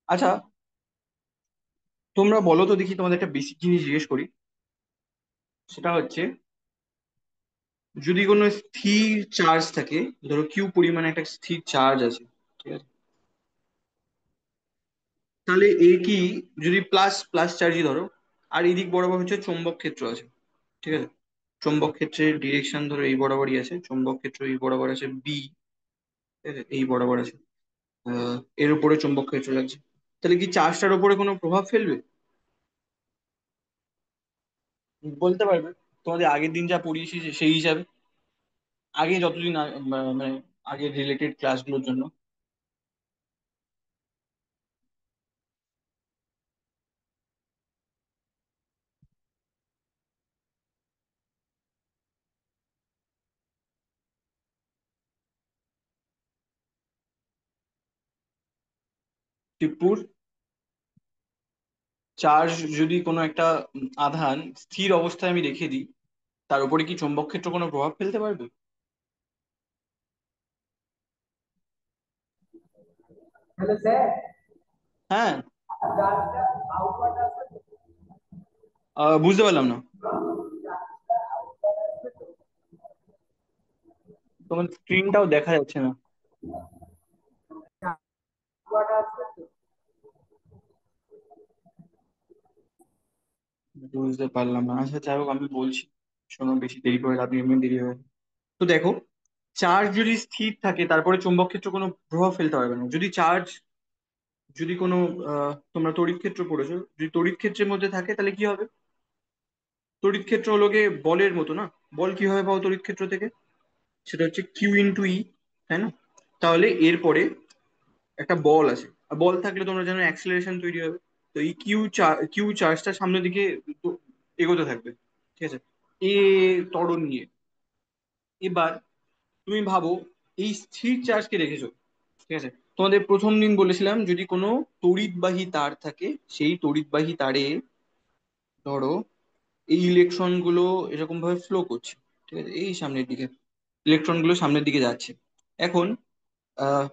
আচ্ছা, তোমরা বলো তো দেখি, তোমাদের একটা বেসিক জিনিস জিজ্ঞেস করি। সেটা হচ্ছে, যদি কোনো স্থির চার্জ থাকে, ধরো কিউ পরিমাণে একটা স্থির চার্জ আছে, ঠিক আছে, তাহলে এ কি, যদি প্লাস প্লাস চার্জই ধরো, আর এদিক বরাবর হচ্ছে চৌম্বক ক্ষেত্র আছে, ঠিক আছে, চৌম্বক ক্ষেত্রের ডিরেকশন ধরো এই বরাবরই আছে, চৌম্বক ক্ষেত্র এই বরাবর আছে বি, ঠিক আছে, এই বরাবর আছে, এর উপরে চৌম্বক ক্ষেত্র লাগছে, তাহলে কি চার্জটার উপরে কোনো প্রভাব ফেলবে? বলতে পারবে? তোমাদের আগের দিন যা পড়িয়েছি সেই হিসাবে, আগে যতদিন মানে আগের রিলেটেড ক্লাসগুলোর জন্য। টিপুর চার্জ, যদি কোনো একটা আধান স্থির অবস্থায় আমি রেখে দিই, তার উপরে কি চৌম্বক ক্ষেত্র কোনো প্রভাব ফেলতে পারবে? Hello sir. হ্যাঁ। চার্জটা আউটওয়ার্ড আসবে তো? বুঝতে পারলাম না। তোমার স্ক্রিনটাও দেখা যাচ্ছে না। আউটওয়ার্ড আসবে তো? বুঝতে পারলাম না, আচ্ছা যাই হোক, আমি বলছি। শোনো, বেশি দেরি করে রাত, এমনি দেরি হয়ে গেছে। তো দেখো, চার্জ যদি স্থির থাকে তারপরে চৌম্বক ক্ষেত্র কোনো প্রভাব ফেলতে পারবে না। যদি চার্জ, যদি কোনো তোমরা তড়িৎ ক্ষেত্র পড়েছো, যদি তড়িৎ ক্ষেত্রের মধ্যে থাকে তাহলে কি হবে? তড়িৎ ক্ষেত্র হলো গিয়ে বলের মতো না। বল কিভাবে পাও তড়িৎ ক্ষেত্র থেকে? সেটা হচ্ছে কিউ ইন্টু ই, তাই না? তাহলে এরপরে একটা বল আছে, আর বল থাকলে তোমরা জানো অ্যাক্সিলারেশন তৈরি হবে। তো এই কিউ চার্জটা সামনের দিকে এগোতে থাকবে, ঠিক আছে, এ ত্বরণ নিয়ে। এবার তুমি ভাবো, এই স্থির চার্জকে রেখেছো, ঠিক আছে, তোমাদের প্রথম দিন বলেছিলাম যদি কোনো তড়িৎবাহী তার থাকে, সেই তড়িৎবাহী তারে ধরো এই ইলেকট্রন গুলো এরকম ভাবে ফ্লো করছে, ঠিক আছে, এই সামনের দিকে ইলেকট্রন গুলো সামনের দিকে যাচ্ছে। এখন আহ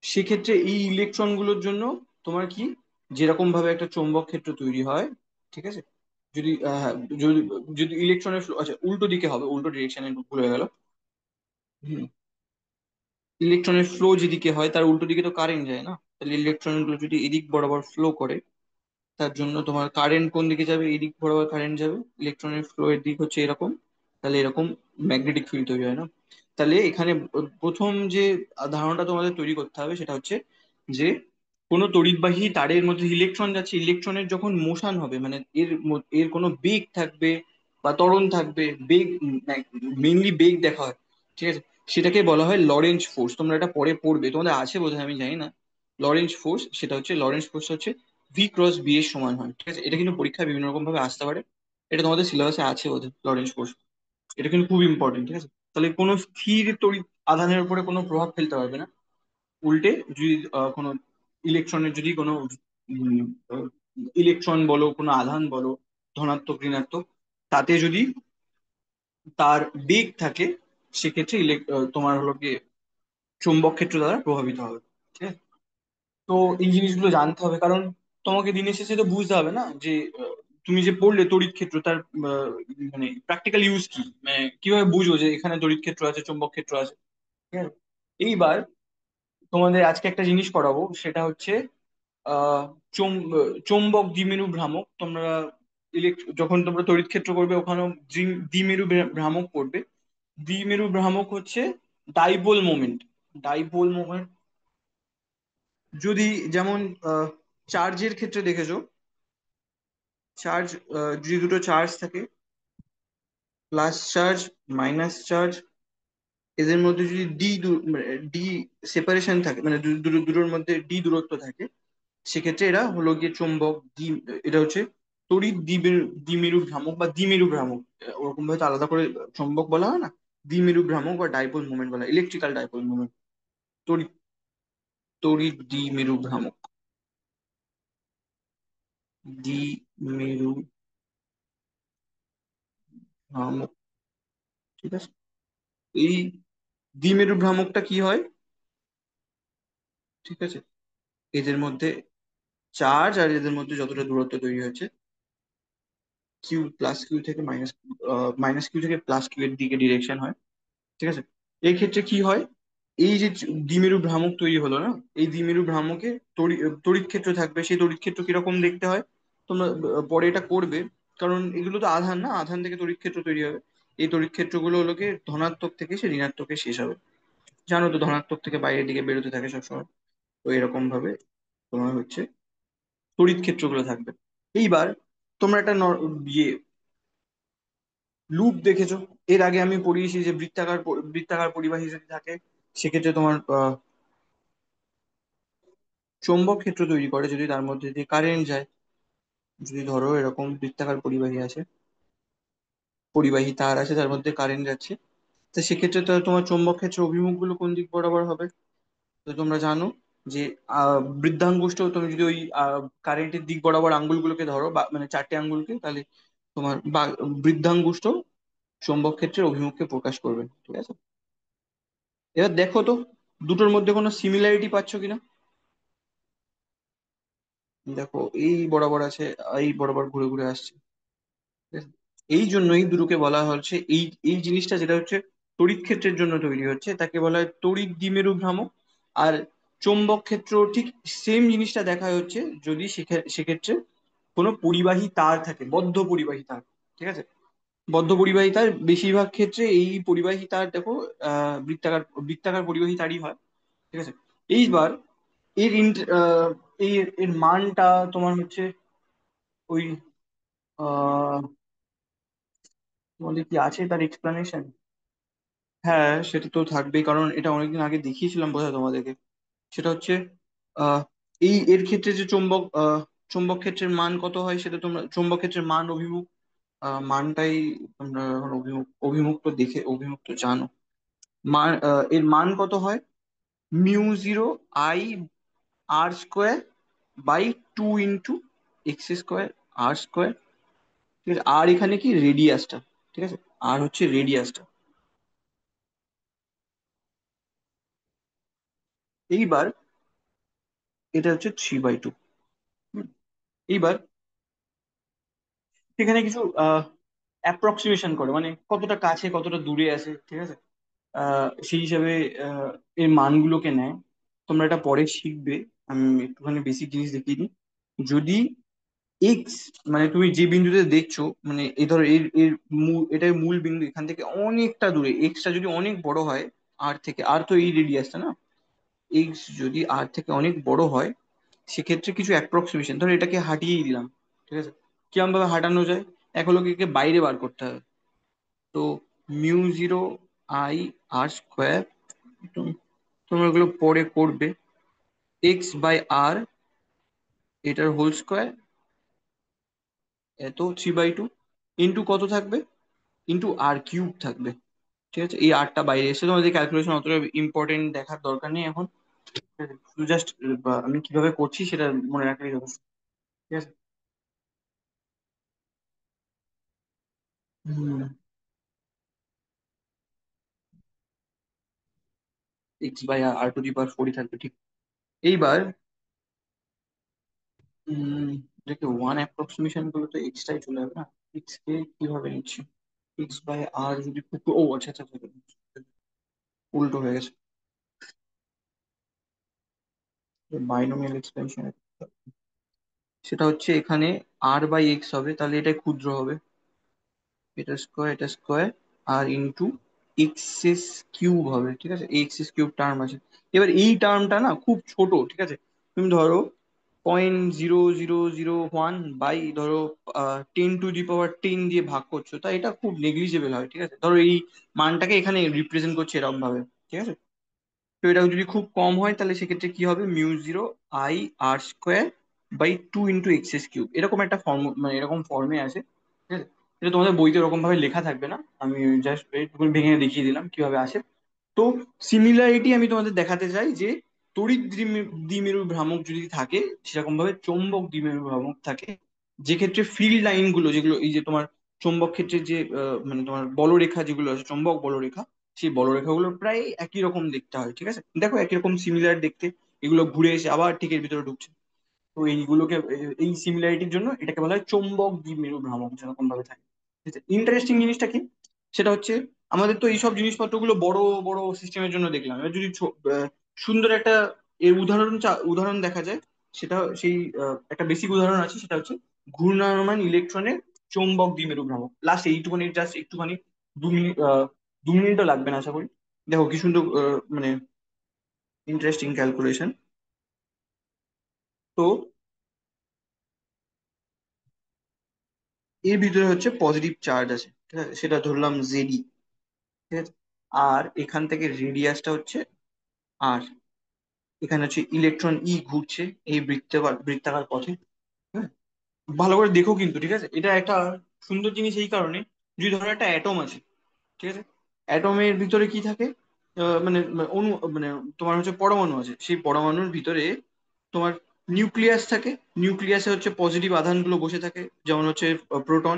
সেক্ষেত্রে এই ইলেকট্রন গুলোর জন্য তোমার কি, যেরকম ভাবে একটা চৌম্বক ক্ষেত্র তৈরি হয়, ঠিক আছে, যদি হ্যাঁ, যদি যদি ইলেকট্রনের ফ্লো, আচ্ছা উল্টো দিকে হবে, উল্টো ডিরেকশনে ভুল হয়ে গেল। হুম, ইলেকট্রনের ফ্লো যেদিকে হয় তার উল্টো দিকে তো কারেন্ট যায় না, তাহলে ইলেকট্রন গুলো যদি এদিক বরাবর ফ্লো করে, তার জন্য তোমার কারেন্ট কোন দিকে যাবে? এদিক বরাবর কারেন্ট যাবে, ইলেকট্রনের ফ্লো এর দিক হচ্ছে এরকম, তাহলে এরকম ম্যাগনেটিক ফিল্ড তৈরি হয় না? তাহলে এখানে প্রথম যে ধারণাটা তোমাদের তৈরি করতে হবে সেটা হচ্ছে যে কোনো তড়িৎবাহী তারের মধ্যে ইলেকট্রন যাচ্ছে, ইলেকট্রনের যখন মোশন হবে, মানে এর কোনো বেগ থাকবে বা ত্বরণ থাকবে, বেগ, মেইনলি বেগ দেখা হয়, ঠিক আছে, সেটাকে বলা হয় লরেঞ্জ ফোর্স। তোমরা এটা পরে পড়বে, তোমাদের আছে বোধহয়, আমি জানি না। লরেঞ্জ ফোর্স, সেটা হচ্ছে, লরেঞ্জ ফোর্স হচ্ছে ভি ক্রস বি এর সমান হয়, ঠিক আছে, এটা কিন্তু পরীক্ষায় বিভিন্ন রকম ভাবে আসতে পারে। এটা তোমাদের সিলেবাসে আছে বোধহয়, লরেঞ্জ ফোর্স। এটা কিন্তু খুব ইম্পর্টেন্ট, ঠিক আছে। তাহলে কোনো স্থির তড়িৎ আধানের উপরে কোনো প্রভাব ফেলতে পারবে না। উল্টে যদি কোনো ইলেকট্রনের, যদি কোনো ইলেকট্রন বলো, কোনো আধান বলো, ধনাত্মক ঋণাত্মক, তাতে যদি তার বেগ থাকে, সেক্ষেত্রে তোমার হলো গিয়ে চুম্বক ক্ষেত্র দ্বারা প্রভাবিত হবে, ঠিক আছে। তো এই জিনিসগুলো জানতে হবে, কারণ তোমাকে দিনের শেষে তো বুঝতে হবে না যে তুমি যে পড়লে তড়িৎ ক্ষেত্র, তার মানে প্র্যাকটিক্যাল ইউজ কি, মানে কিভাবে বুঝবো যে এখানে তড়িৎ ক্ষেত্র আছে, চুম্বক ক্ষেত্র আছে, ঠিক আছে। এইবার তোমাদের আজকে একটা জিনিস করাবো, সেটা হচ্ছে আহ চৌম্বক দ্বিমেরু ভ্রামক। তোমরা যখন তোমরা তড়িৎ ক্ষেত্র করবে, ওখানেও দ্বিমেরু ভ্রামক পড়বে। দ্বিমেরু ভ্রামক হচ্ছে ডাইপোল মোমেন্ট। ডাইপোল মোমেন্ট, যদি যেমন চার্জের ক্ষেত্রে দেখেছো, চার্জ, যদি দুটো চার্জ থাকে, প্লাস চার্জ, মাইনাস চার্জ, এদের মধ্যে যদি ডি সেপারেশন থাকে, মানে দুটোর মধ্যে ডি দূরত্ব থাকে, সেক্ষেত্রে এরা হলো গিয়ে চুম্বক এটা হচ্ছে তড়িৎ দ্বিমেরু ভ্রামক বা দ্বিমেরু ভ্রামক। ওরকম ভাবে তো আলাদা করে চুম্বক বলা হয় না, দ্বিমেরু ভ্রামক বা ডাইপোল মোমেন্ট বলা হয়, ইলেকট্রিক্যাল ডাইপোল মোমেন্ট। তড়িৎ তড়িৎ দ্বিমেরু ভ্রামক, দ্বিমেরু ভ্রামক, ঠিক আছে। এই দ্বিমেরু ভ্রামকটা কি হয়, ঠিক আছে, এদের মধ্যে চার্জ আর এদের মধ্যে যতটা দূরত্ব তৈরি হয়েছে, কিউ প্লাস কিউ থেকে মাইনাস কিউ থেকে প্লাস কিউ এর দিকে ডিরেকশন হয়, ঠিক আছে। এই ক্ষেত্রে কি হয়, এই যে দ্বিমেরু ভ্রামক তৈরি হলো না, এই দ্বিমেরু ভ্রামকে তড়িৎ ক্ষেত্র থাকবে। সেই তড়িৎ ক্ষেত্র কিরকম দেখতে হয় তোমরা পরে এটা করবে, কারণ এগুলো তো আধান না, আধান থেকে তড়িৎ ক্ষেত্র তৈরি হবে। এই তড়িৎ ক্ষেত্রগুলো হলো কি ধনাত্মক থেকে সে ঋণাত্মকে শেষ হবে, জানো তো, ধনাত্মক থেকে বাইরের দিকে বেরোতে থাকে সবসময়। তো এরকম ভাবে তোমার হচ্ছে তড়িৎ ক্ষেত্রগুলো থাকবে। এইবার তোমরা একটা ইয়ে লুপ দেখেছো, এর আগে আমি পড়িয়েছি যে বৃত্তাকার পরিবাহী যদি থাকে, সেক্ষেত্রে তোমার চৌম্বক ক্ষেত্র তৈরি করে যদি তার মধ্যে দিয়ে কারেন্ট যায়। যদি ধরো এরকম বৃত্তাকার পরিবাহী আছে, পরিবাহী তার আছে, তার মধ্যে কারেন্ট যাচ্ছে, তো সেক্ষেত্রে তো তোমার চৌম্বক ক্ষেত্রের অভিমুখ গুলো কোন দিক বরাবর হবে। তো তোমরা জানো যে বৃদ্ধাঙ্গুষ্ঠ, তুমি যদি ওই কারেন্টের দিক বরাবর আঙ্গুলগুলোকে ধরো, বা মানে চারটে আঙ্গুলকে, তাহলে তোমার বৃদ্ধাঙ্গুষ্ঠ চৌম্বক ক্ষেত্রের অভিমুখকে প্রকাশ করবে, ঠিক আছে। এবার দেখো তো দুটোর মধ্যে কোনো সিমিলারিটি পাচ্ছ কিনা। দেখো এই বরাবর আছে, এই বরাবর ঘুরে ঘুরে আসছে, ঠিক আছে? এই জন্যই দুটোকে বলা হচ্ছে, এই এই জিনিসটা যেটা হচ্ছে তড়িৎ ক্ষেত্রের জন্য তৈরি হচ্ছে, তাকে বলা হয় তড়িৎ দ্বিমেরু ভ্রামক। আর চৌম্বক ক্ষেত্র ঠিক সেম জিনিসটা দেখা হচ্ছে যদি সেক্ষেত্রে কোনো পরিবাহী তার থাকে, বদ্ধ পরিবাহী তার, ঠিক আছে। বদ্ধ পরিবাহী তার বেশিরভাগ ক্ষেত্রে এই পরিবাহী তার দেখো বৃত্তাকার বৃত্তাকার পরিবাহী তারই হয়, ঠিক আছে। এইবার এর এর এর মানটা তোমার হচ্ছে ওই তোমাদের কি আছে তার এক্সপ্লানেশন? হ্যাঁ, সেটা তো থাকবেই, কারণ এটা অনেকদিন আগে দেখিয়েছিলাম বোধহয় তোমাদেরকে। সেটা হচ্ছে আহ এই এর ক্ষেত্রে যে চুম্বক ক্ষেত্রের মান কত হয়, সেটা তোমরা চুম্বক ক্ষেত্রের মান অভিমুখ, মানটাই তোমরা এখন অভিমুখ তো দেখে, অভিমুখ তো জানো। মান এর মান কত হয়, mu 0 I R square by 2 X square R square, ঠিক আছে। আর এখানে কি রেডিয়াসটা, ঠিক আছে, আর হচ্ছে রেডিয়াসটা। এইবার এটা হচ্ছে 3/2। এইবার সেখানে কিছু অ্যাপ্রক্সিমেশন করে, মানে কতটা কাছে কতটা দূরে আছে, ঠিক আছে। সেই হিসাবে এর মানগুলোকে নেয়। তোমরা এটা পরে শিখবে, আমি একটুখানি বেসিক জিনিস দেখিয়ে দিই। যদি এক্স, মানে তুমি যে বিন্দুতে দেখছো, মানে এই ধরো এর এর মূল, এটার মূল বিন্দু এখান থেকে অনেকটা দূরে, এক্সটা যদি অনেক বড় হয় আর থেকে, আর তো এই রেডিয়াসটা না, এক্স যদি আর থেকে অনেক বড় হয়, সেক্ষেত্রে কিছু অ্যাপ্রক্সিমেশন, ধরো এটাকে হাঁটিয়েই দিলাম, ঠিক আছে। কিরম ভাবে হাঁটানো যায়, এক হলো একে বাইরে বার করতে হবে। তো মিউ 0 আই আর স্কোয়ার, তোমরা এগুলো পরে করবে, x/r এটার হোল স্কোয়ার, এত 3/2 ইন্টু কত থাকবে, ইন্টু আর কিউব থাকবে, ঠিক আছে। এই আরটা বাইরে এসে তোমাদের ক্যালকুলেশন অতটা ইম্পর্টেন্ট দেখার দরকার নেই এখন, ঠিক আছে? শুধু জাস্ট আমি কিভাবে করছি সেটা মনে রাখলেই যথেষ্ট, ঠিক আছে। হুম, x/r⁴ থাকবে, ঠিক। এইবার দেখে ওয়ান অ্যাপ্রক্সিমেশন গুলো তো এক্সট্রাই চলে যাবে না, এক্স কে কিভাবে নিচ্ছি, x/r যদি ও আচ্ছা আচ্ছা আচ্ছা, আচ্ছা, উল্টো হয়ে গেছে, বাইনোমিয়াল এক্সপেনশন। সেটা হচ্ছে এখানে r/x হবে, তাহলে এটা ক্ষুদ্র হবে, এটা স্কোয়ার আর ইন্টু এক্স কিউব হবে, ঠিক আছে। এক্স কিউব টার্ম আছে। এবার এই টার্মটা না খুব ছোট, ঠিক আছে। তুমি ধরো 0.0001 বাই ধরো 10⁻10 দিয়ে ভাগ করছো, তাই এটা খুব নেগলিজেবল হয়, ঠিক আছে। ধরো এই মানটাকে এখানে রিপ্রেজেন্ট করছে এরকম ভাবে, ঠিক আছে। তো এটা যদি খুব কম হয়, তাহলে সেক্ষেত্রে কি হবে, mu 0 I R square by 2 × X cube, এরকম একটা ফর্ম, মানে এরকম ফর্মে আছে, ঠিক আছে। এটা তোমাদের বইতে এরকম ভাবে লেখা থাকবে না, আমি জাস্ট একটু ভেঙে দেখিয়ে দিলাম কিভাবে আসে। তো সিমিলারিটি আমি তোমাদের দেখাতে চাই যে তড়িৎ দ্বিমেরু ভ্রামক যদি থাকে, সেরকম ভাবে চৌম্বক দ্বিমেরু ভ্রামক থাকে, যে ক্ষেত্রে ফিল্ড লাইন গুলো, যেগুলো এই যে তোমার চৌম্বক ক্ষেত্রের যে মানে তোমার বলরেখা যেগুলো আছে, চৌম্বক বলরেখা, সেই বলরেখাগুলো প্রায় একই রকম দেখতে হয়, ঠিক আছে। দেখো একই রকম সিমিলার দেখতে। এগুলো ঘুরে এসে আবার ঠিক এর ভিতরে ঢুকছে। তো এইগুলোকে এই সিমিলারিটির জন্য এটাকে বলা হয় চৌম্বক দ্বিমেরু ভ্রামক, যেরকম ভাবে থাকে। ইন্টারেস্টিং জিনিসটা কি, সেটা হচ্ছে আমাদের তো এইসব জিনিসপত্রগুলো বড় বড় সিস্টেমের জন্য দেখলাম। এবার যদি সুন্দর একটা এর উদাহরণ দেখা যায়, সেটা সেই একটা বেসিক উদাহরণ আছে, সেটা হচ্ছে ঘূর্ণায়মান ইলেকট্রনের চৌম্বক দ্বিমেরু ভ্রামক। লাস্ট এইটুকুনি, জাস্ট একটুখানি 2 মিনিট, 2 মিনিটও লাগবে না আশা করি। দেখো কি সুন্দর মানে ইন্টারেস্টিং ক্যালকুলেশন। তো এর ভিতরে হচ্ছে পজিটিভ চার্জ আছে, ঠিক আছে, সেটা ধরলাম জেডি, ঠিক আছে। আর এখান থেকে রেডিয়াসটা হচ্ছে আর, এখানে হচ্ছে ইলেকট্রন ঘুরছে এই বৃত্তাকার পথে। হ্যাঁ, ভালো করে দেখো কিন্তু, ঠিক আছে, এটা একটা সুন্দর জিনিস এই কারণে, যদি ধরো একটা অ্যাটম আছে, ঠিক আছে, অ্যাটমের ভিতরে কি থাকে, মানে মানে অণু, মানে তোমার হচ্ছে পরমাণু আছে, সেই পরমাণুর ভিতরে তোমার নিউক্লিয়াস থাকে। নিউক্লিয়াসে হচ্ছে পজিটিভ আধানগুলো বসে থাকে, যেমন হচ্ছে প্রোটন,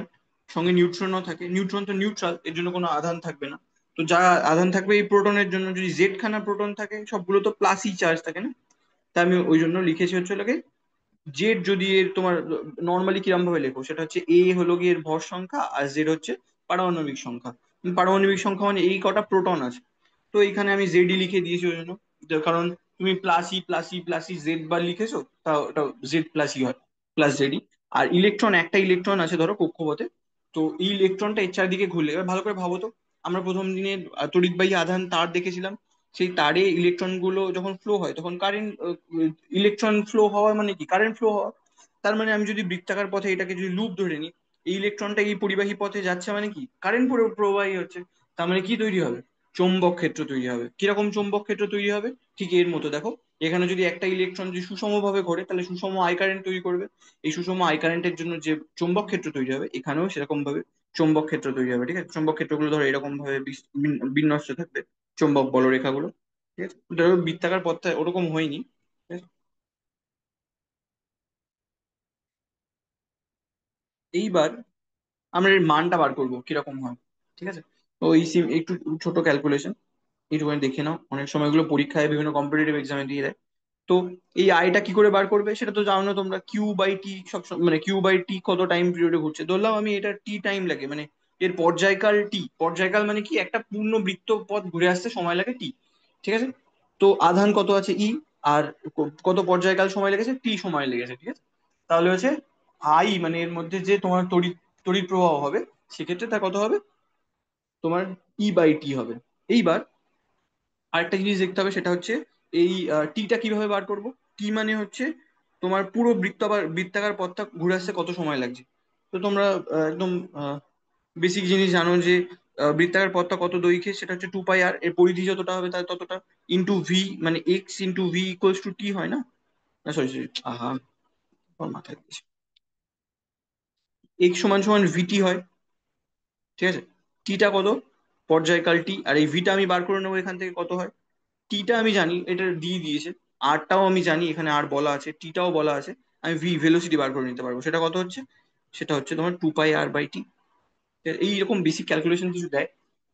সঙ্গে নিউট্রনও থাকে। নিউট্রন তো নিউট্রাল, এর জন্য কোনো আধান থাকবে না। তো যা আধান থাকবে এই প্রোটনের জন্য, যদি জেড খানা প্রোটন থাকে, সবগুলো তো প্লাসই চার্জ থাকে না। তা আমি ওই জন্য লিখেছি হচ্ছে লাগে জেড, যদি এর তোমার নর্মালি কিরম ভাবে লেখো, সেটা হচ্ছে এ হলো গিয়ে এর ভর সংখ্যা, আর জেড হচ্ছে পারমাণবিক সংখ্যা। পারমাণবিক সংখ্যা মানে এই কটা প্রোটন আছে। তো এখানে আমি জেডই লিখে দিয়েছি ওই জন্য, কারণ তুমি প্লাস ই জেড বার লিখেছো, তা ওটা জেড প্লাস ই হয়, প্লাস জেডই। আর ইলেকট্রন, একটা ইলেকট্রন আছে ধরো কক্ষপথে, তো এই ইলেকট্রনটা এর চারদিকে ঘুরলে, এবার ভালো করে ভাবো তো, আমরা প্রথম দিনে তড়িৎবাহী আধান তার দেখেছিলাম, সেই তারে ইলেকট্রন গুলো যখন ফ্লো হয় তখন কারেন্ট, ইলেকট্রন ফ্লো হওয়া মানে কি, কারেন্ট ফ্লো হওয়া। তার মানে আমি যদি বৃত্তাকার পথে এটাকে যদি লুপ ধরে নিই, এই ইলেকট্রনটা এই পরিবাহী পথে যাচ্ছে মানে কি, কারেন্ট প্রবাহী হচ্ছে। তার মানে কি তৈরি হবে, চৌম্বক ক্ষেত্র তৈরি হবে। কিরকম চৌম্বক ক্ষেত্র তৈরি হবে, ঠিক এর মতো দেখো, এখানে যদি একটা ইলেকট্রন যদি সুষম ভাবে ঘোরে, তাহলে সুষম আই কারেন্ট তৈরি করবে। এই সুষম আই কারেন্টের জন্য যে চৌম্বক ক্ষেত্র তৈরি হবে, এখানেও সেরকম ভাবে চৌম্বক ক্ষেত্র তৈরি হবে, ঠিক আছে। চৌম্বক ক্ষেত্রগুলো ধরো এরকম ভাবে বিন্যস্ত থাকবে, চৌম্বক বলরেখাগুলো, ঠিক আছে। ধরো বৃত্তাকার পথটা ওরকম হয়নি, ঠিক আছে? এইবার আমরা এর মানটা বার করবো কিরকম হয়, ঠিক আছে। তো এই একটু ছোট ক্যালকুলেশন, এইটুখানি দেখে নাও, অনেক সময় এগুলো পরীক্ষায় বিভিন্ন কম্পিটিটিভ এক্সামে দিয়ে দেয়। তো এই আয়টা কি করে বার করবে, সেটা তো জানো না তোমরা, কিউ বাই টি সব মানে কিউ বাই টি কত টাইম পিরিয়ডে ঘুরছে, ধরলাম আমি এটা টি টাইম লাগে, মানে এর পর্যায়কাল টি। পর্যায়কাল মানে কি, একটা পূর্ণ বৃত্ত পথ ঘুরে আসতে সময় লাগে টি, ঠিক আছে। তো আধান কত আছে আর কত পর্যায়কাল সময় লেগেছে, টি সময় লেগেছে, ঠিক আছে। তাহলে হচ্ছে মানে এর মধ্যে যে তোমার তড়িৎ তড়িৎ প্রবাহ হবে, সেক্ষেত্রে তা কত হবে, তোমার বাই টি হবে। এইবার আরেকটা জিনিস দেখতে হবে, সেটা হচ্ছে এই টিটা কিভাবে বার করব। টি মানে হচ্ছে তোমার পুরো বৃত্তাকার পথটা ঘুরে আসতে কত সময় লাগছে। তো তোমরা একদম বেসিক জিনিস জানো যে বৃত্তাকার পথটা কত দৈর্ঘ্যে, সেটা হচ্ছে 2 পাই আর, এর পরিধি যতটা হবে তার ততটা, ইন্টু ভি, মানে X into V equals to T হয় না, না সরি সরি, আহা, আমার মাথায় দিয়েছে, এক্স সমান সমান ভিটি হয়, ঠিক আছে। টিটা কত, পর্যায়কাল টি, আর এই ভিটা আমি বার করে নেবো এখান থেকে কত হয়। টিটা আমি জানি, এটা দিয়ে দিয়েছে। আরটাও আমি জানি, এখানে আর বলা আছে, টিটাও বলা আছে। আমি ভেলোসিটি বার করে নিতে পারবো, সেটা কত হচ্ছে, সেটা হচ্ছে তোমার 2 পাই আর বাই টি। এইরকম বেসিক ক্যালকুলেশন কিছু দেয়,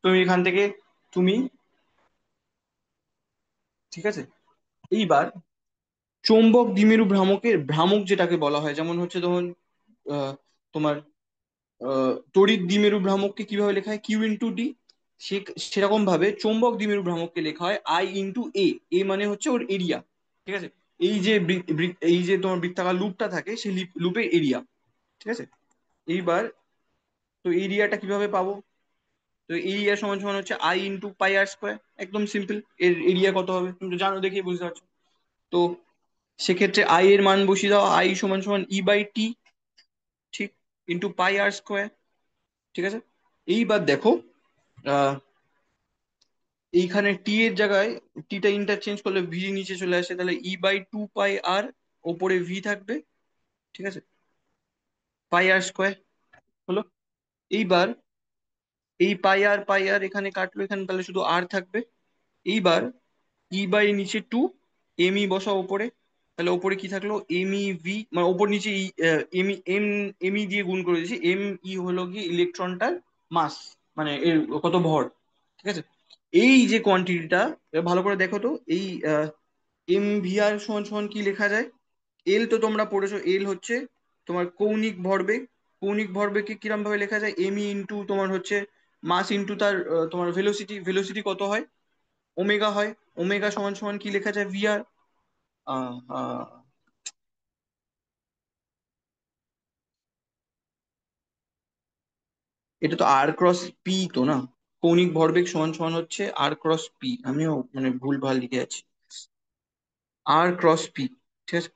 তুমি এখান থেকে তুমি, ঠিক আছে। এইবার চৌম্বক দ্বিমেরু ভ্রামকের ভ্রামক যেটাকে বলা হয়, যেমন হচ্ছে তখন তোমার তড়িৎ দ্বিমেরু ভ্রামককে কিভাবে লেখা হয়, কিউ ইন্টু ডি। সেরকম ভাবে চৌম্বক দ্বিমেরু ভ্রামককে লেখা হয় আই ইন্টু এ। এ মানে হচ্ছে ওর এরিয়া, ঠিক আছে। এই যে তোমার বৃত্তাকার লুপটা থাকে, সেই লুপের এরিয়া, ঠিক আছে। এইবার তো এরিয়াটা কিভাবে পাবো, তো এরিয়া সমান সমান হচ্ছে I into pi R square. একদম সিম্পল, এর এরিয়া কত হবে তুমি তো জানো, দেখেই বুঝতে পারছো। তো সেক্ষেত্রে আই এর মান বসিয়ে দাও, আই সমান সমান বাই টি, ঠিক, ইন্টু পাই আর স্কোয়ার, ঠিক আছে। এইবার দেখো আহ এইখানে টি এর জায়গায় টিটা ইন্টারচেঞ্জ করলে ভি নিচে চলে আসে, তাহলে বাই 2 পাই আর, ওপরে ভি থাকবে, ঠিক আছে, পাই আর স্কোয়ার হলো। এইবার এই পাই আর এখানে কাটলো, এখানে তাহলে শুধু আর থাকবে। এইবার বাই নিচে 2, বসা ওপরে, তাহলে ওপরে কি থাকলো, ভি, মানে ওপর নিচে এম ই দিয়ে গুণ করে দিয়েছি। হলো গিয়ে ইলেকট্রনটার মাস, মানে এর কত ভর, ঠিক আছে। এই যে কোয়ান্টিটিটা, ভালো করে দেখো তো, এই এম ভি আর সমান সমান কি লেখা যায়? এল তো তোমরা পড়েছো, এল হচ্ছে তোমার কৌণিক ভরবেগ। কৌণিক ভরবেগকে কিরম ভাবে লেখা যায়? এম ই ইন্টু তোমার হচ্ছে মাস ইন্টু তার তোমার ভেলোসিটি। ভেলোসিটি কত হয়? ওমেগা হয়। ওমেগা সমান সমান কি লেখা যায়? ভি আর। এটা তো আর ক্রস পি তো না? কৌণিক ভরবেগ সমান সমান হচ্ছে আর ক্রস পি। আমিও মানে ভুল ভাল লিখে আছি। আর ক্রস পি, ঠিক আছে।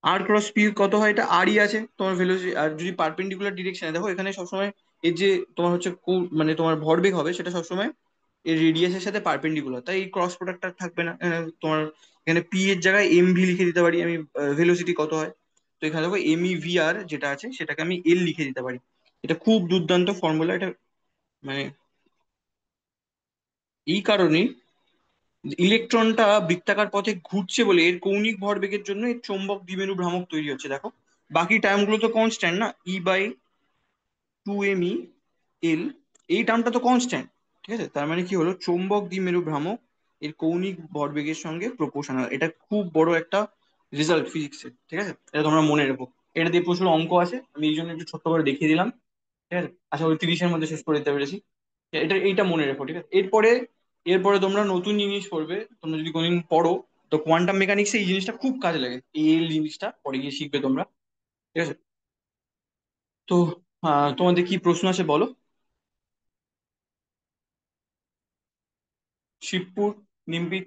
আর ক্রস পি কত হয়? এটা আরই আছে তোমার ভেলোসিটি। আর যদি পারপেন্ডিকুলার ডিরেকশনে দেখো, এখানে সবসময় এর যে তোমার হচ্ছে মানে তোমার ভরবেগ হবে সেটা সবসময় এর রেডিয়াসের সাথে পারপেন্ডিকুলার, তাই এই ক্রস প্রোডাক্টটা থাকবে না। তোমার এখানে পি এর জায়গায় এম ভি লিখে দিতে পারি আমি। ভেলোসিটি কত হয়? তো এখানে দেখো এম ই ভি আর যেটা আছে সেটাকে আমি এল লিখে দিতে পারি। এটা খুব দুর্দান্ত ফর্মুলা এটা। মানে এই কারণেই ইলেকট্রনটা বৃত্তাকার পথে ঘুরছে বলে এর কৌণিক ভরবেগের জন্য এর চৌম্বক দ্বিমেরু ভ্রামক তৈরি হচ্ছে। দেখো বাকি টার্মগুলো তো কনস্ট্যান্ট না, E by two M E এল, এই টার্মটা তো কনস্ট্যান্ট। ঠিক আছে, তার মানে কি হলো, চৌম্বক দ্বিমেরু ভ্রামক এর কৌণিক ভরবেগের সঙ্গে প্রপোর্শনাল। এটা খুব বড় একটা রেজাল্ট ফিজিক্সের। ঠিক আছে, এটা তোমরা মনে রেখো। এটা দিয়ে প্রচুর অঙ্ক আছে, আমি এই জন্য একটু ছোট্ট করে দেখিয়ে দিলাম। ঠিক আছে, আশা করি 30-এর মধ্যে শেষ করে দিতে পেরেছি। এটা এইটা মনে রেখো, ঠিক আছে। এরপরে এরপরে তোমরা নতুন জিনিস পড়বে, তোমরা যদি কোনোদিন পড়ো। তো কোয়ান্টাম মেকানিক্সে এই জিনিসটা খুব কাজে লাগে, এই এল জিনিসটা পরে গিয়ে শিখবে তোমরা। ঠিক আছে। তো তোমাদের কি প্রশ্ন আছে বলো। শিবপুর, নিমপিট।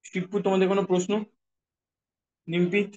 শিবপুর তোমাদের কোনো প্রশ্ন? নিমপিট।